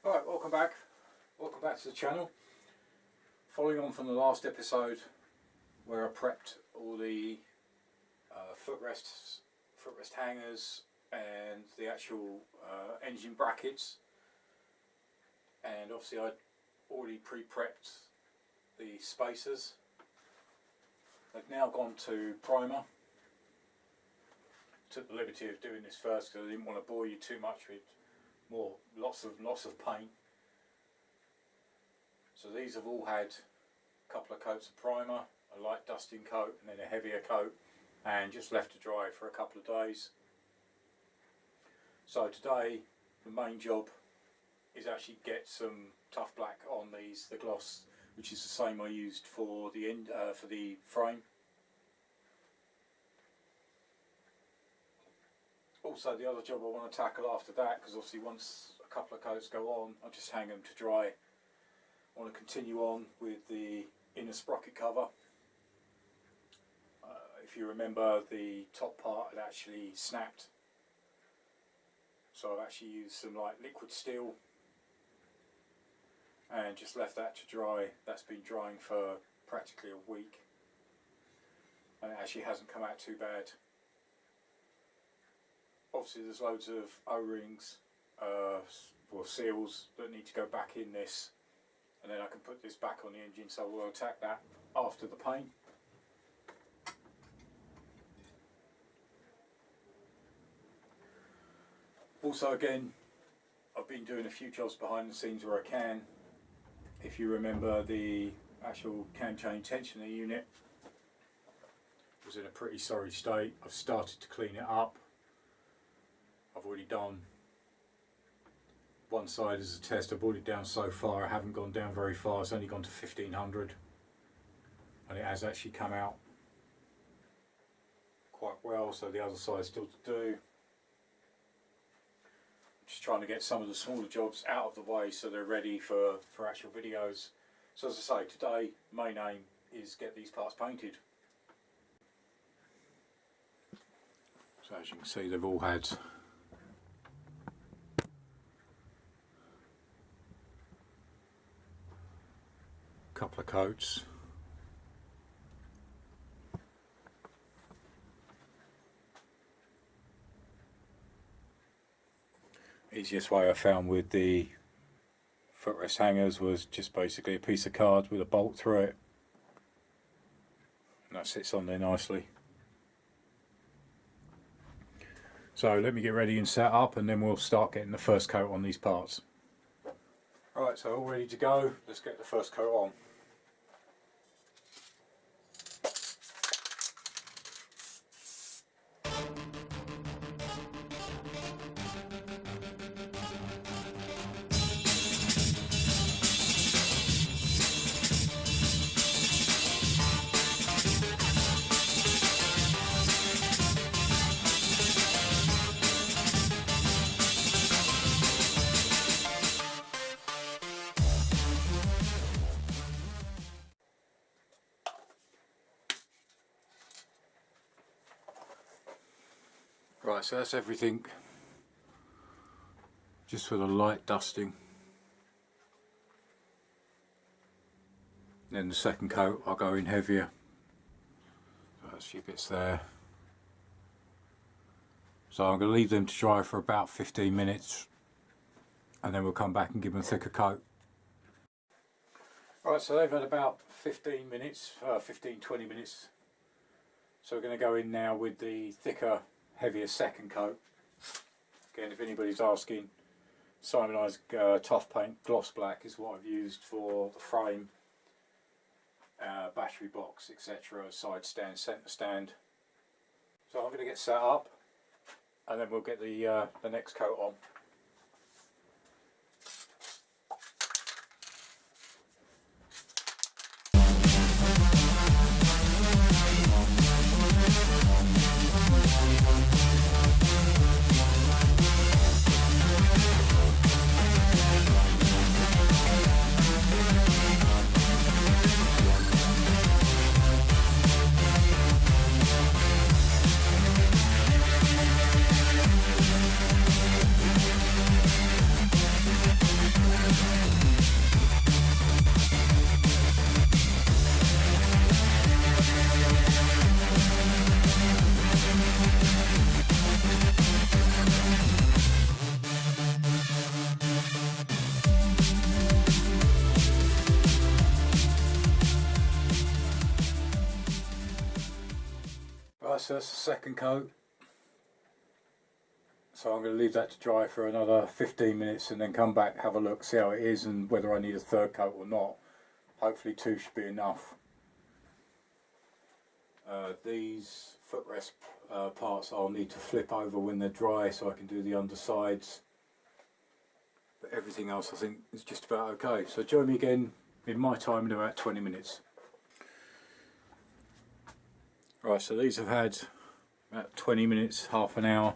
Alright, welcome back to the channel. Following on from the last episode where I prepped all the footrest hangers and the actual engine brackets, and obviously I'd already pre-prepped the spacers. I've now gone to primer. Took the liberty of doing this first because I didn't want to bore you too much with lots of paint. So these have all had a couple of coats of primer, a light dusting coat and then a heavier coat, and just left to dry for a couple of days. So today the main job is actually get some tough black on the gloss, which is the same I used for the frame. Also, the other job I want to tackle after that, because obviously once a couple of coats go on, I'll just hang them to dry. I want to continue on with the inner sprocket cover. If you remember, the top part had actually snapped, so I've actually used some liquid steel and just left that to dry. That's been drying for practically a week and it actually hasn't come out too bad. Obviously there's loads of O-rings or seals that need to go back in this, and then I can put this back on the engine, so we'll attack that after the paint. Also, again, I've been doing a few jobs behind the scenes where I can. If you remember, the actual cam chain tensioner unit was in a pretty sorry state. I've started to clean it up. I've already done one side as a test. I brought it down so far. I haven't gone down very far. It's only gone to 1500 and it has actually come out quite well. So the other side is still to do. Just trying to get some of the smaller jobs out of the way so they're ready for actual videos. So as I say, today main aim is get these parts painted. So as you can see, they've all had couple of coats. Easiest way I found with the footrest hangers was just basically a piece of card with a bolt through it, and that sits on there nicely. So let me get ready and set up, and then we'll start getting the first coat on these parts. Right, so all ready to go. Let's get the first coat on. Right, so that's everything, just for the light dusting. Then the second coat I'll go in heavier. So there's a few bits there. So I'm going to leave them to dry for about 15 minutes and then we'll come back and give them a thicker coat. Right, so they've had about 15 minutes, 15-20 minutes. So we're going to go in now with the thicker, heavier second coat. Again, if anybody's asking, Simonized Tough Paint Gloss Black is what I've used for the frame, battery box, etc., side stand, centre stand. So I'm going to get set up and then we'll get the next coat on. Right, so that's the second coat. So I'm going to leave that to dry for another 15 minutes and then come back, have a look, see how it is and whether I need a third coat or not. Hopefully 2 should be enough. These footrest parts I'll need to flip over when they're dry so I can do the undersides. But everything else I think is just about okay. So join me again in my time in about 20 minutes. Right, so these have had about 20 minutes, half an hour.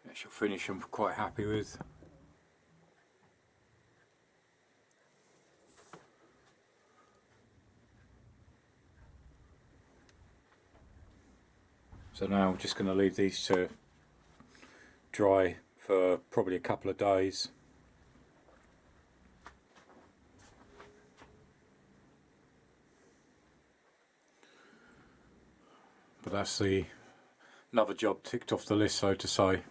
Actual finish I'm quite happy with. So now I'm just going to leave these to dry for probably a couple of days. But that's another job ticked off the list, so to say.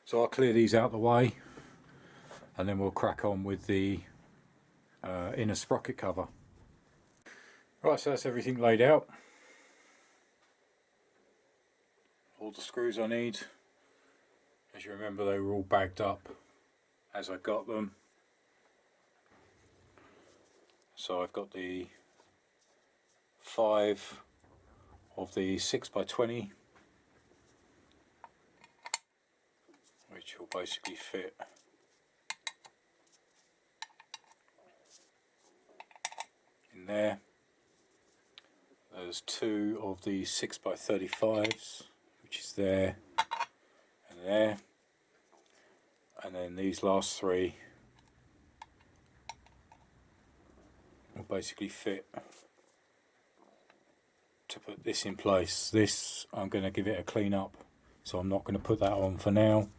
So I'll clear these out the way and then we'll crack on with the inner sprocket cover. Right, so that's everything laid out. All the screws I need. As you remember, they were all bagged up as I got them. So I've got the 5 of the 6x20, which will basically fit in there. There's 2 of the 6x35s, which is there and there, and then these last 3 will basically fit to put this in place. This I'm going to give it a clean up, so I'm not going to put that on for now.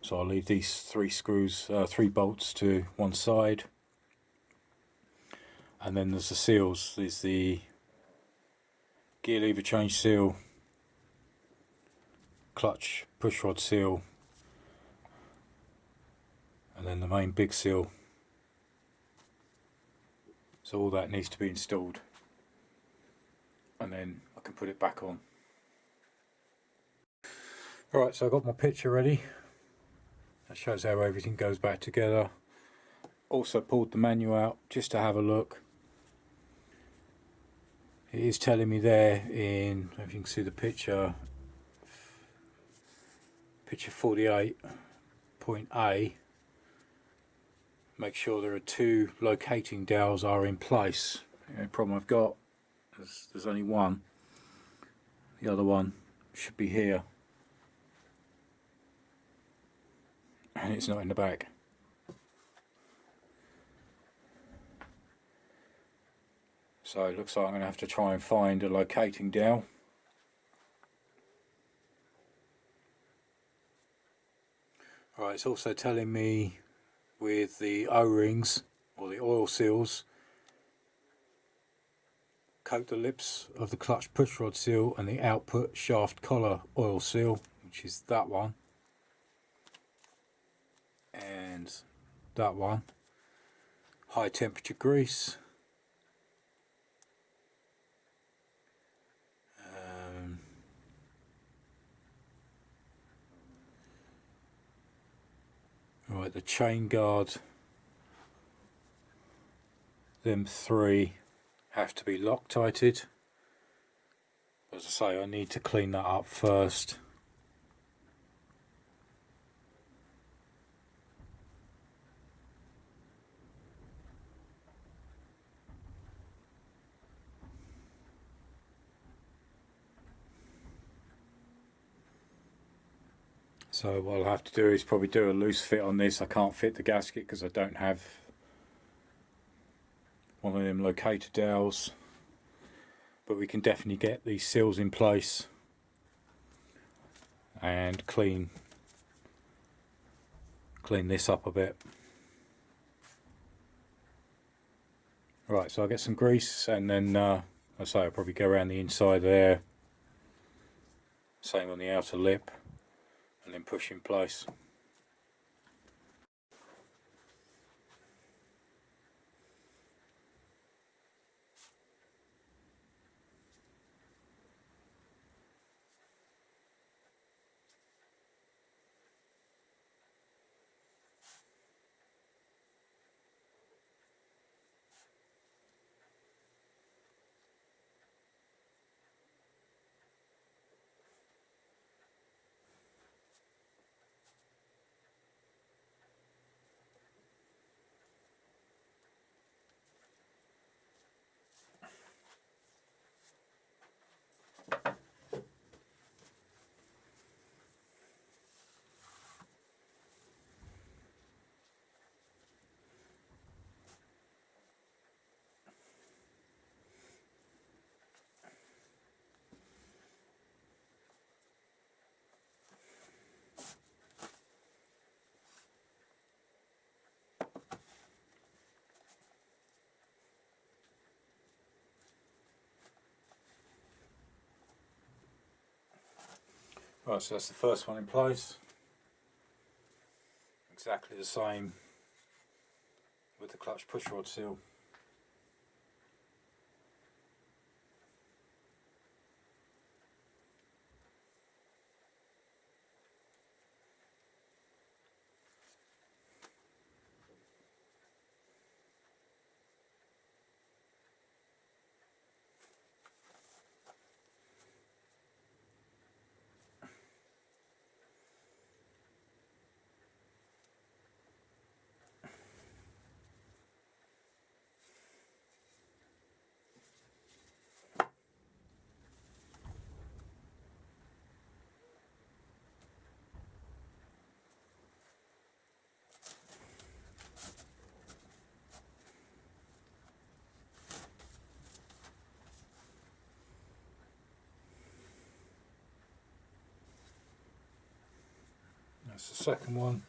So I'll leave these 3 screws, 3 bolts to one side, and then there's the seals. There's the gear lever change seal, clutch push rod seal, and then the main big seal. So all that needs to be installed and then I can put it back on. Alright, so I've got my picture ready. That shows how everything goes back together. Also pulled the manual out just to have a look. It is telling me there in, if you can see the picture 48, point A, make sure there are 2 locating dowels are in place. The only problem I've got is there's only one. The other one should be here, and it's not in the back. So it looks like I'm going to have to try and find a locating dowel. Right, it's also telling me with the O-rings or the oil seals, coat the lips of the clutch pushrod seal and the output shaft collar oil seal, which is that one and that one. High temperature grease. Right, the chain guard, them 3 have to be Loctited. As I say, I need to clean that up first. So what I'll have to do is probably do a loose fit on this. I can't fit the gasket because I don't have one of them locator dowels, but we can definitely get these seals in place and clean this up a bit. Right, so I'll get some grease and then I say I'll probably go around the inside there, same on the outer lip. and then push in place. Right, so that's the first one in place. Exactly the same with the clutch push rod seal. That's the second one.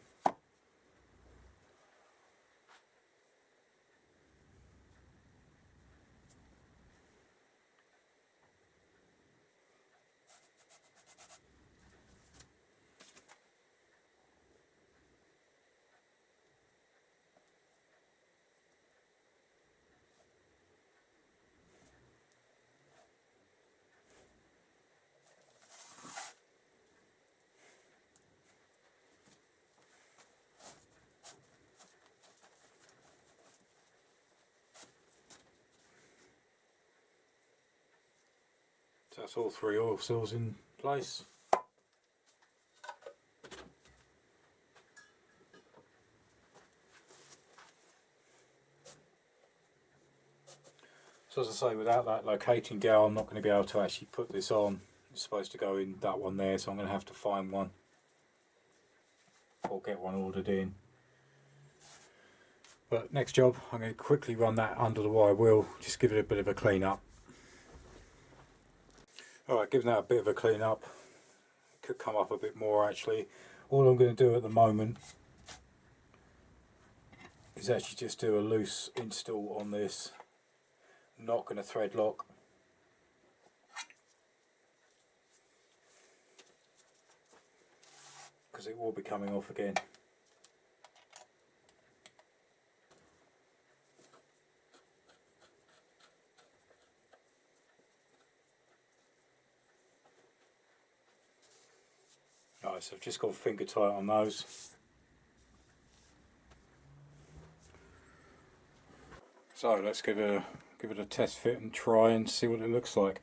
So that's all three oil seals in place. So as I say, without that locating dowel, I'm not going to be able to actually put this on. It's supposed to go in that one there, so I'm going to have to find one or get one ordered in. But next job, I'm going to quickly run that under the wire wheel, just give it a bit of a clean up. Alright, giving that a bit of a clean up. Could come up a bit more actually. All I'm going to do at the moment is actually just do a loose install on this. I'm not going to thread lock. Because it will be coming off again. Right, so I've just gone finger tight on those. So let's give it a test fit and try and see what it looks like.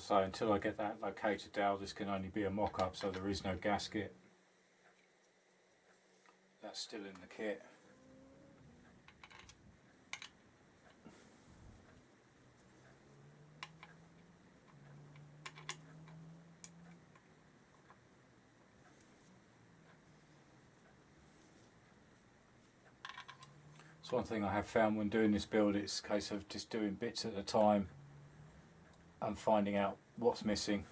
So until I get that located down, this can only be a mock-up, so there is no gasket. That's still in the kit. It's one thing I have found when doing this build, it's a case of just doing bits at a time and finding out what's missing.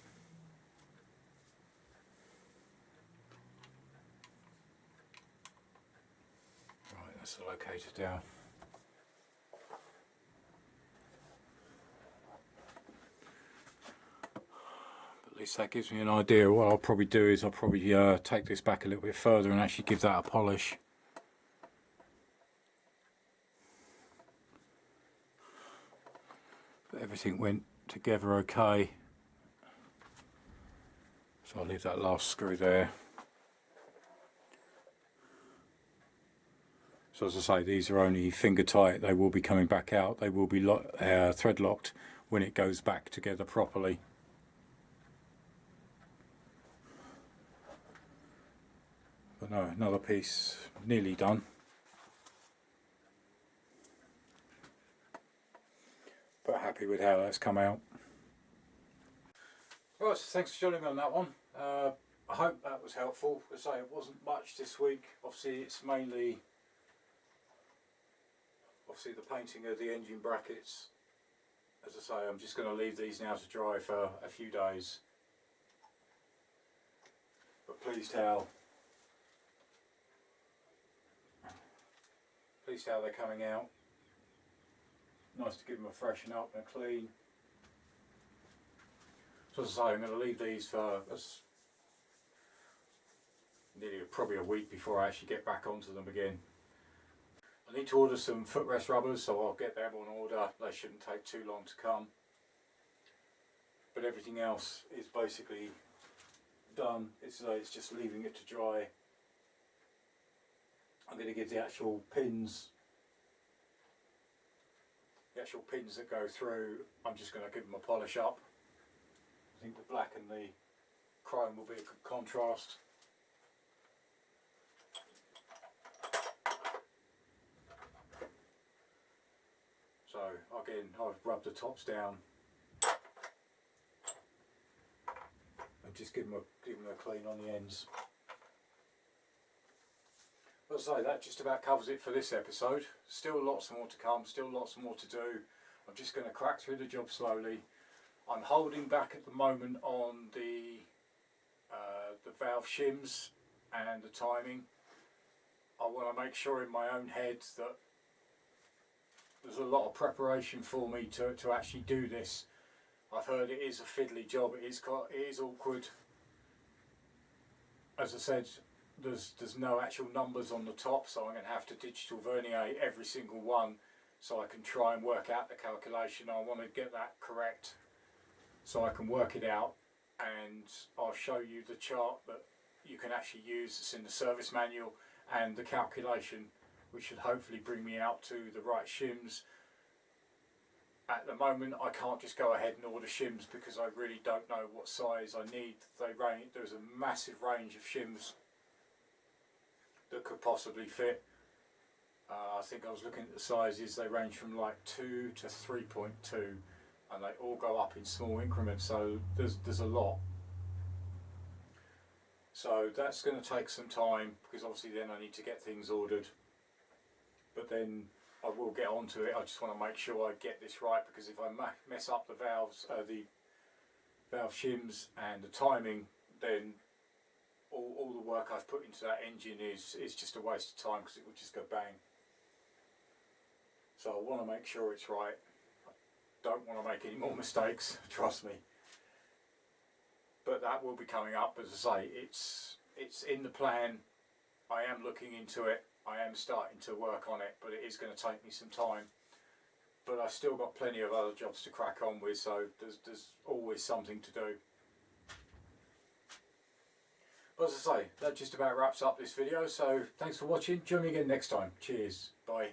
Right, that's the locator down. But at least that gives me an idea. What I'll probably do is I'll probably take this back a little bit further and actually give that a polish. But everything went together okay. So I'll leave that last screw there. So as I say, these are only finger tight. They will be coming back out. They will be thread locked when it goes back together properly. But no, another piece nearly done. But happy with how that's come out. Right, so thanks for joining me on that one. I hope that was helpful. As I say, it wasn't much this week. Obviously it's mainly the painting of the engine brackets. As I say, I'm just going to leave these now to dry for a few days. But pleased how they're coming out. Nice to give them a freshen up and a clean. So as I say, I'm going to leave these for nearly probably a week before I actually get back onto them again. I need to order some footrest rubbers, so I'll get them on order. They shouldn't take too long to come. But everything else is basically done. It's just leaving it to dry. I'm going to give the actual pins that go through, I'm just going to give them a polish up. I think the black and the chrome will be a good contrast. So again, I've rubbed the tops down and just give them a clean on the ends. As I say, that just about covers it for this episode. Still lots more to come, still lots more to do. I'm just going to crack through the job slowly. I'm holding back at the moment on the valve shims and the timing. I want to make sure in my own head that there's a lot of preparation for me to actually do this. I've heard it is a fiddly job, it is awkward. As I said, there's no actual numbers on the top, so I'm going to have to digital vernier every single one so I can try and work out the calculation. I want to get that correct so I can work it out, and I'll show you the chart that you can actually use that's in the service manual and the calculation, which should hopefully bring me out to the right shims. At the moment I can't just go ahead and order shims because I really don't know what size I need. There's a massive range of shims that could possibly fit. I think I was looking at the sizes, they range from like 2 to 3.2 and they all go up in small increments, so there's a lot. So that's going to take some time because obviously then I need to get things ordered, but then I will get onto it. I just want to make sure I get this right, because if I mess up the valves, the valve shims and the timing, then all the work I've put into that engine is just a waste of time, because it will just go bang. So I want to make sure it's right. I don't want to make any more mistakes, trust me. But that will be coming up. As I say, it's in the plan. I am looking into it. I am starting to work on it, but it is going to take me some time. But I've still got plenty of other jobs to crack on with, so there's always something to do. But as I say, that just about wraps up this video, so thanks for watching. Join me again next time. Cheers. Bye.